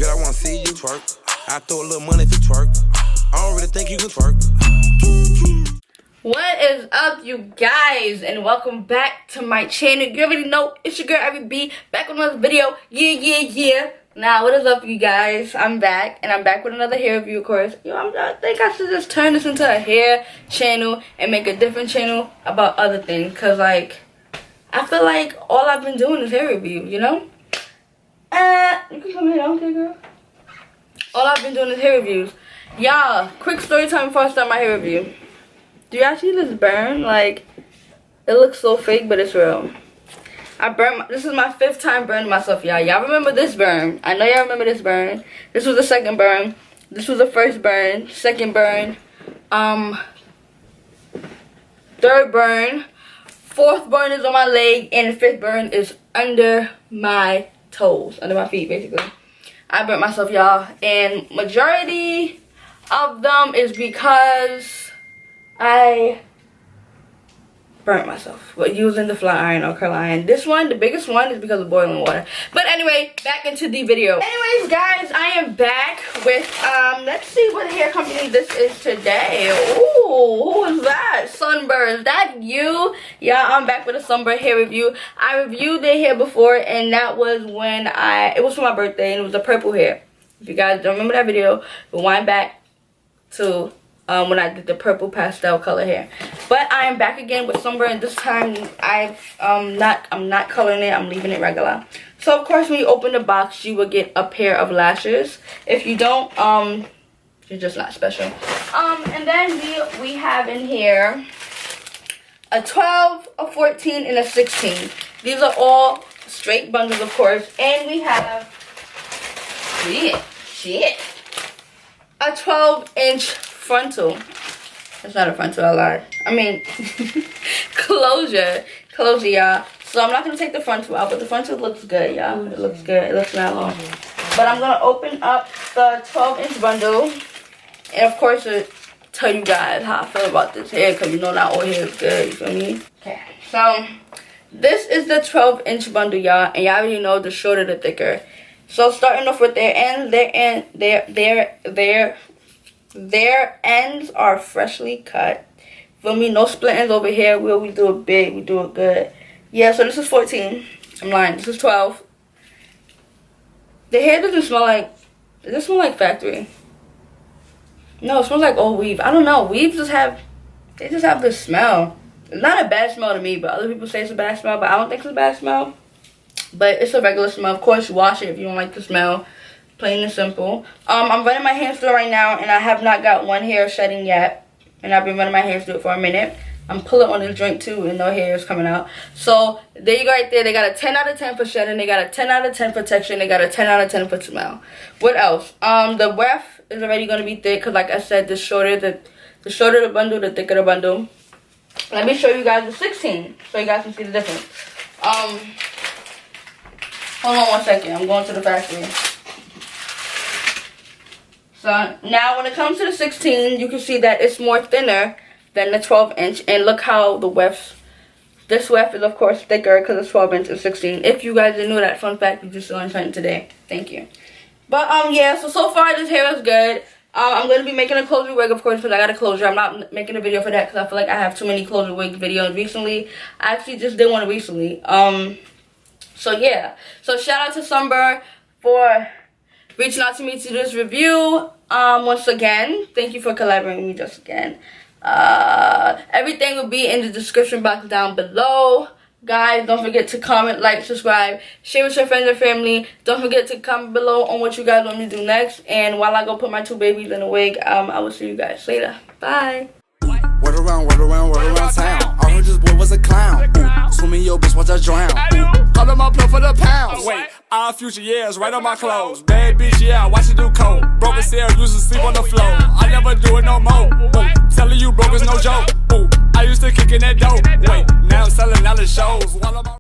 Girl, I wanna see you twerk. I throw a little money if you twerk. I don't really think you can twerk. What is up, you guys, and welcome back to my channel. You already know it's your girl ARIE, back with another video. Yeah. Now, what is up, you guys? I'm back, and I'm back with another hair review, of course. I think I should just turn this into a hair channel and make a different channel about other things, because, like, I feel like all I've been doing is hair reviews, you know? You can come in, I don't care, girl. All I've been doing is hair reviews. Y'all, quick story time before I start my hair review. Do y'all see this burn? Like, it looks so fake, but it's real. This is my 5th time burning myself, y'all. Y'all remember this burn. I know y'all remember this burn. This was the second burn. This was the first burn. Second burn. Third burn. 4th burn is on my leg. And the 5th burn is under my toes. Under my feet, basically. I burnt myself, y'all. And majority of them is because I burnt myself using the flat iron or curl iron. This one, the biggest one, is because of boiling water. But anyway, back into the video. Anyways, guys, I am back with let's see what hair company this is today. Ooh, who is that? Sunber. Is that you? Yeah, I'm back with a Sunber hair review. I reviewed their hair before, and that was when it was for my birthday, and it was a purple hair. If you guys don't remember that video, rewind back to when I did the purple pastel color hair. But I am back again with Sunber, and this time I'm not coloring it, I'm leaving it regular. So of course, when you open the box, you will get a pair of lashes. If you don't, you're just not special. And then we have in here a 12, a 14, and a 16. These are all straight bundles, of course. And we have a 12-inch frontal. It's not a frontal, I lied. I mean, closure, y'all. So I'm not gonna take the frontal out, but the frontal looks good, y'all. It looks good. It looks not long. But I'm gonna open up the 12-inch bundle, and of course, tell you guys how I feel about this hair, because you know not all hair is good. You feel me? Okay. So this is the 12-inch bundle, y'all, and y'all already know the shorter the thicker. So starting off with their ends, their ends are freshly cut. Feel me? No split ends over here. We do it big. We do it good. Yeah, so this is 14. I'm lying. This is 12. The hair doesn't smell like... Does it smell like factory? No, it smells like old weave. I don't know. Weaves just have... They just have this smell. It's not a bad smell to me, but other people say it's a bad smell. But I don't think it's a bad smell. But it's a regular smell. Of course, wash it if you don't like the smell. Plain and simple. I'm running my hands through it right now, and I have not got one hair shedding yet. And I've been running my hands through it for a minute. I'm pulling on this joint too, and no hair is coming out. So there you go, right there. They got a 10 out of 10 for shedding. They got a 10 out of 10 for texture. They got a 10 out of 10 for smell. What else? The weft is already gonna be thick, because like I said, the shorter the bundle, the thicker the bundle. Let me show you guys the 16, so you guys can see the difference. Hold on one second. I'm going to the factory. So now when it comes to the 16, you can see that it's more thinner than the 12-inch. And look how the weft, this weft is of course thicker because it's 12-inch and 16. If you guys didn't know that fun fact, you just learned something today. Thank you. But yeah, so far this hair is good. I'm going to be making a closure wig, of course, because I got a closure. I'm not making a video for that because I feel like I have too many closure wig videos recently. I actually just did one recently. So yeah. So shout out to Sunber for reaching out to me to do this review. Once again, thank you for collaborating with me just again. Everything will be in the description box down below. Guys, don't forget to comment, like, subscribe, share with your friends and family. Don't forget to comment below on what you guys want me to do next. And while I go put my 2 babies in a wig, I will see you guys later. Bye. Word around town. I heard this boy was a clown. Swimming your bitch, watch I drown. Call him up for the pounds. Wait, our future years right on my clothes. Bad bitch, yeah, watch it do coke. Broken cell, used to sleep on the floor. I never do it no more. Telling you broke is no joke. I used to kick in that dope. Wait, now I'm selling out the shows.